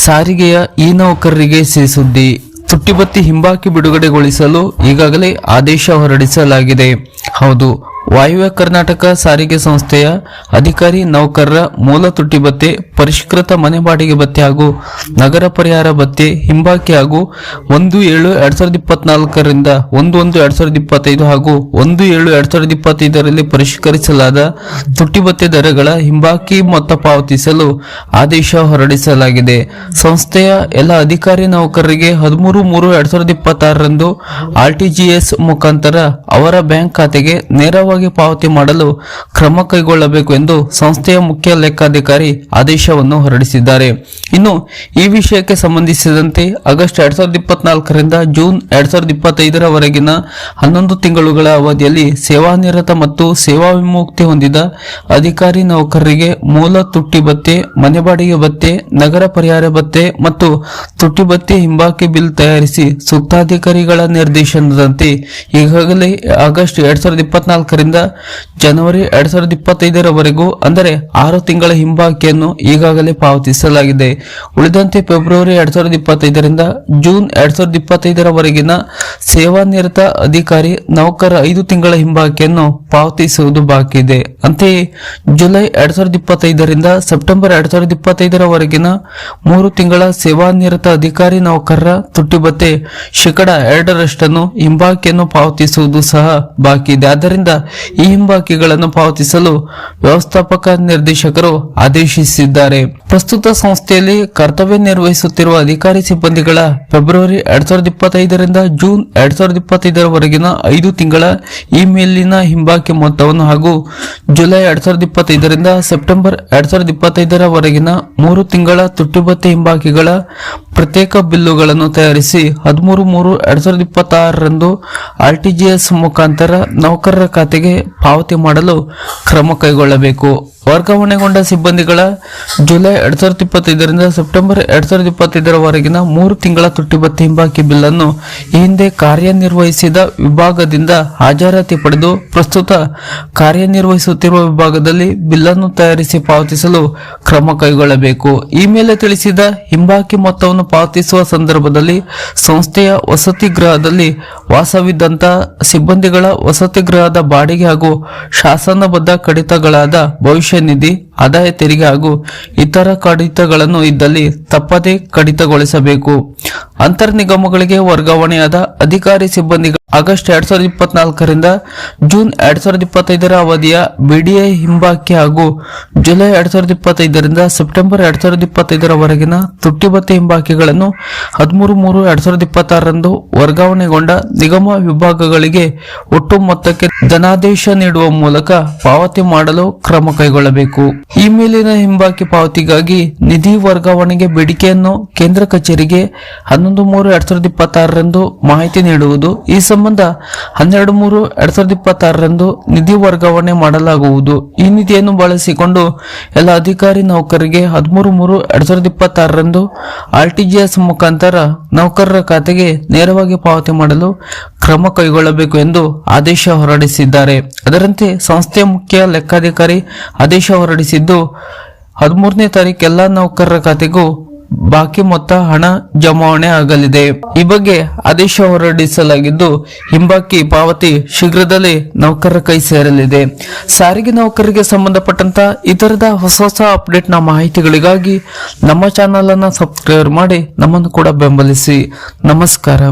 ಸಾರಿಗೆಯ ಈ ನೌಕರರಿಗೆ ಸುದ್ದಿ. ತುಟ್ಟಿಭತ್ಯೆ ಹಿಂಬಾಕಿ ಬಿಡುಗಡೆಗೊಳಿಸಲು ಈಗಾಗಲೇ ಆದೇಶ ಹೊರಡಿಸಲಾಗಿದೆ. ಹೌದು, ವಾಯುವ್ಯ ಕರ್ನಾಟಕ ಸಾರಿಗೆ ಸಂಸ್ಥೆಯ ಅಧಿಕಾರಿ ನೌಕರರ ಮೂಲ ತುಟ್ಟಿ ಭತ್ಯೆ, ಪರಿಷ್ಕೃತ ಮನೆ ಬಾಡಿಗೆ ಭತ್ಯೆ ಹಾಗೂ ನಗರ ಪರಿಹಾರ ಭತ್ಯೆ ಹಿಂಬಾಕಿ ಹಾಗೂ 1/7/2024ರಿಂದ 1/1/2025 ಹಾಗೂ 1/7/2025ರಲ್ಲಿ ಪರಿಷ್ಕರಿಸಲಾದ ತುಟ್ಟಿ ಭತ್ಯೆ ದರಗಳ ಹಿಂಬಾಕಿ ಮೊತ್ತ ಪಾವತಿಸಲು ಆದೇಶ ಹೊರಡಿಸಲಾಗಿದೆ. ಸಂಸ್ಥೆಯ ಎಲ್ಲ ಅಧಿಕಾರಿ ನೌಕರರಿಗೆ 13/3/2026ರಂದು RTGS ಮುಖಾಂತರ ಅವರ ಬ್ಯಾಂಕ್ ಖಾತೆಗೆ ನೇರವಾಗಿ ಪಾವತಿ ಮಾಡಲು ಕ್ರಮ ಕೈಗೊಳ್ಳಬೇಕು ಎಂದು ಸಂಸ್ಥೆಯ ಮುಖ್ಯ ಲೆಕ್ಕಾಧಿಕಾರಿ ಆದೇಶವನ್ನು ಹೊರಡಿಸಿದ್ದಾರೆ. ಇನ್ನು ಈ ವಿಷಯಕ್ಕೆ ಸಂಬಂಧಿಸಿದಂತೆ ಆಗಸ್ಟ್ 2024ರಿಂದ ಜೂನ್ 2025ರವರೆಗಿನ 11 ತಿಂಗಳುಗಳ ಅವಧಿಯಲ್ಲಿ ಸೇವಾನಿರತ ಮತ್ತು ಸೇವಾ ವಿಮುಕ್ತಿ ಹೊಂದಿದ ಅಧಿಕಾರಿ ನೌಕರರಿಗೆ ಮೂಲ ತುಟ್ಟಿ ಭತ್ಯೆ, ಮನೆ ಬಾಡಿಗೆ ಭತ್ಯೆ, ನಗರ ಪರಿಹಾರ ಭತ್ಯೆ ಮತ್ತು ತುಟ್ಟಿ ಭತ್ಯೆ ಹಿಂಬಾಕಿ ಬಿಲ್ ತಯಾರಿಸಿ ಸೂಕ್ತಾಧಿಕಾರಿಗಳ ನಿರ್ದೇಶನದಂತೆ ಈಗಾಗಲೇ ಆಗಸ್ಟ್ 2024ರಿಂದ ಜನವರಿ 2025ರವರೆಗೂ ಅಂದರೆ 6 ತಿಂಗಳ ಹಿಂಬಾಕಿಯನ್ನು ಈಗಾಗಲೇ ಪಾವತಿಸಲಾಗಿದೆ. ಉಳಿದಂತೆ ಫೆಬ್ರವರಿ 2025ರಿಂದ ಜೂನ್ 2025ರವರೆಗಿನ ಸೇವಾನಿರತ ಅಧಿಕಾರಿ ನೌಕರ 5 ತಿಂಗಳ ಹಿಂಬಾಕಿಯನ್ನು ಪಾವತಿಸುವುದು ಬಾಕಿ ಇದೆ. ಅಂತೆಯೇ ಜುಲೈ 2025ರಿಂದ ಸೆಪ್ಟೆಂಬರ್ 2025ರವರೆಗಿನ 3 ತಿಂಗಳ ಸೇವಾನಿರತ ಅಧಿಕಾರಿ ನೌಕರರ ತುಟ್ಟಿ ಭತ್ಯೆ 2% ಹಿಂಬಾಕಿಯನ್ನು ಪಾವತಿಸುವುದು ಸಹ ಬಾಕಿ ಇದೆ. ಆದ್ದರಿಂದ ಈ ಹಿಂಬಾಕಿಗಳನ್ನು ಪಾವತಿಸಲು ವ್ಯವಸ್ಥಾಪಕ ನಿರ್ದೇಶಕರು ಆದೇಶಿಸಿದ್ದಾರೆ. ಪ್ರಸ್ತುತ ಸಂಸ್ಥೆಯಲ್ಲಿ ಕರ್ತವ್ಯ ನಿರ್ವಹಿಸುತ್ತಿರುವ ಅಧಿಕಾರಿ ಸಿಬ್ಬಂದಿಗಳ ಫೆಬ್ರವರಿ 2025ರಿಂದ ಜೂನ್ 2025ರವರೆಗಿನ 5 ತಿಂಗಳ ಈ ಮೇಲಿನ ಹಿಂಬಾಕಿ ಮೊತ್ತವನ್ನು ಹಾಗೂ ಜುಲೈ 2025ರಿಂದ ಸೆಪ್ಟೆಂಬರ್ 2025ರವರೆಗಿನ 3 ತಿಂಗಳ ತುಟ್ಟಿ ಭತ್ಯೆ ಹಿಂಬಾಕಿಗಳ ಪ್ರತ್ಯೇಕ ಬಿಲ್ಲುಗಳನ್ನು ತಯಾರಿಸಿ 13/3/2026ರಂದು RTGS ಮುಖಾಂತರ ನೌಕರರ ಖಾತೆಗೆ ಪಾವತಿ ಮಾಡಲು ಕ್ರಮ ಕೈಗೊಳ್ಳಬೇಕು. ವರ್ಗಾವಣೆಗೊಂಡ ಸಿಬ್ಬಂದಿಗಳ ಜುಲೈ 2025ರಿಂದ ಸೆಪ್ಟೆಂಬರ್ 2025ರವರೆಗಿನ 3 ತಿಂಗಳ ತುಟ್ಟಿ ಭತ್ಯೆ ಹಿಂಬಾಕಿ ಬಿಲ್ಲನ್ನು ಈ ಹಿಂದೆ ಕಾರ್ಯನಿರ್ವಹಿಸಿದ ವಿಭಾಗದಿಂದ ಹಾಜರಾತಿ ಪಡೆದು ಪ್ರಸ್ತುತ ಕಾರ್ಯನಿರ್ವಹಿಸುತ್ತಿರುವ ವಿಭಾಗದಲ್ಲಿ ಬಿಲ್ಲನ್ನು ತಯಾರಿಸಿ ಪಾವತಿಸಲು ಕ್ರಮ ಕೈಗೊಳ್ಳಬೇಕು. ಈ ಮೇಲೆ ತಿಳಿಸಿದ ಹಿಂಬಾಕಿ ಮೊತ್ತವನ್ನು ಪಾವತಿಸುವ ಸಂದರ್ಭದಲ್ಲಿ ಸಂಸ್ಥೆಯ ವಸತಿ ಗೃಹದಲ್ಲಿ ವಾಸವಿದ್ದಂತಹ ಸಿಬ್ಬಂದಿಗಳ ವಸತಿ ಗೃಹದ ಬಾಡಿಗೆ ಹಾಗೂ ಶಾಸನಬದ್ಧ ಕಡಿತಗಳಾದ ಭವಿಷ್ಯ ನಿಧಿ, ಆದಾಯ ತೆರಿಗೆ ಹಾಗೂ ಇತರ ಕಡಿತಗಳನ್ನು ಇದ್ದಲ್ಲಿ ತಪ್ಪದೇ ಕಡಿತಗೊಳಿಸಬೇಕು. ಅಂತರ್ ನಿಗಮಗಳಿಗೆ ವರ್ಗಾವಣೆಯಾದ ಅಧಿಕಾರಿ ಸಿಬ್ಬಂದಿಗಳು ಆಗಸ್ಟ್ 2024ರಿಂದ ಜೂನ್ 2025ರ ಅವಧಿಯ BDA ಹಿಂಬಾಕಿ ಹಾಗೂ ಜುಲೈ 2025ರಿಂದ ಸೆಪ್ಟೆಂಬರ್ 2025ರವರೆಗಿನ ತುಟ್ಟಿ ಭತ್ಯೆ ಹಿಂಬಾಕಿಗಳನ್ನು 13/3/2026ರಂದು ವರ್ಗಾವಣೆಗೊಂಡ ನಿಗಮ ವಿಭಾಗಗಳಿಗೆ ಒಟ್ಟು ಮೊತ್ತಕ್ಕೆ ಧನಾದೇಶ ನೀಡುವ ಮೂಲಕ ಪಾವತಿ ಮಾಡಲು ಕ್ರಮ ಕೈಗೊಳ್ಳಬೇಕು. ಈ ಮೇಲಿನ ಹಿಂಬಾಕಿ ಪಾವತಿಗಾಗಿ ನಿಧಿ ವರ್ಗಾವಣೆಗೆ ಬೇಡಿಕೆಯನ್ನು ಕೇಂದ್ರ ಕಚೇರಿಗೆ 11/3/2026ರಂದು ಮಾಹಿತಿ ನೀಡುವುದು. ಈ ಸಂಬಂಧ 12/3/2026ರಂದು ನಿಧಿ ವರ್ಗಾವಣೆ ಮಾಡಲಾಗುವುದು. ಈ ನಿಧಿಯನ್ನು ಬಳಸಿಕೊಂಡು ಎಲ್ಲ ಅಧಿಕಾರಿ ನೌಕರರಿಗೆ 13/3/2026ರಂದು RTGS ಮುಖಾಂತರ ನೌಕರರ ಖಾತೆಗೆ ನೇರವಾಗಿ ಪಾವತಿ ಮಾಡಲು ಕ್ರಮ ಕೈಗೊಳ್ಳಬೇಕು ಎಂದು ಆದೇಶ ಹೊರಡಿಸಿದ್ದಾರೆ. ಅದರಂತೆ ಸಂಸ್ಥೆಯ ಮುಖ್ಯ ಲೆಕ್ಕಾಧಿಕಾರಿ ಆದೇಶ ಹೊರಡಿಸಿದ್ದು 13ನೇ ತಾರೀಕು ಎಲ್ಲ ನೌಕರರ ಖಾತೆಗೂ ಬಾಕಿ ಮೊತ್ತ ಹಣ ಜಮಾವಣೆ ಆಗಲಿದೆ. ಈ ಬಗ್ಗೆ ಆದೇಶ ಹೊರಡಿಸಲಾಗಿದ್ದು ಹಿಂಬಾಕಿ ಪಾವತಿ ಶೀಘ್ರದಲ್ಲೇ ನೌಕರರ ಕೈ ಸೇರಲಿದೆ. ಸಾರಿಗೆ ನೌಕರರಿಗೆ ಸಂಬಂಧಪಟ್ಟಂತ ಇತರದ ಹೊಸ ಅಪ್ಡೇಟ್ನ ಮಾಹಿತಿಗಳಿಗಾಗಿ ನಮ್ಮ ಚಾನಲ್ ಅನ್ನು ಸಬ್ಸ್ಕ್ರೈಬ್ ಮಾಡಿ ನಮ್ಮನ್ನು ಕೂಡ ಬೆಂಬಲಿಸಿ. ನಮಸ್ಕಾರ.